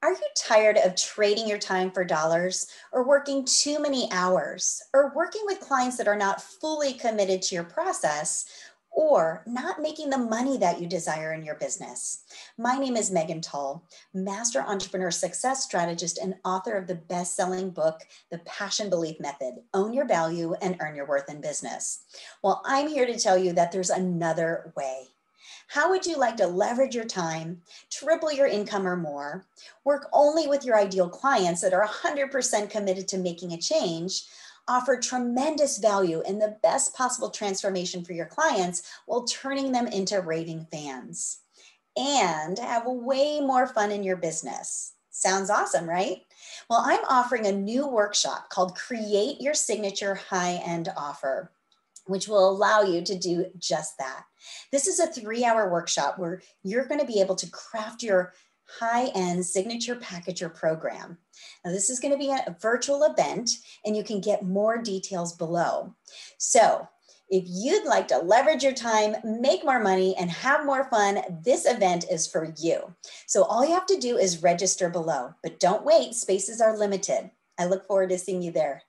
Are you tired of trading your time for dollars, or working too many hours, or working with clients that are not fully committed to your process, or not making the money that you desire in your business? My name is Megan Tull, Master Entrepreneur Success Strategist and author of the best-selling book, The Passion Belief Method: Own Your Value and Earn Your Worth in Business. Well, I'm here to tell you that there's another way. How would you like to leverage your time, triple your income or more, work only with your ideal clients that are 100% committed to making a change, offer tremendous value and the best possible transformation for your clients while turning them into raving fans, and have way more fun in your business? Sounds awesome, right? Well, I'm offering a new workshop called Create Your Signature High-End Offer, which will allow you to do just that. This is a 3-hour workshop where you're going to be able to craft your high-end signature package or program. Now, this is going to be a virtual event, and you can get more details below. So if you'd like to leverage your time, make more money, and have more fun, this event is for you. So all you have to do is register below, but don't wait, spaces are limited. I look forward to seeing you there.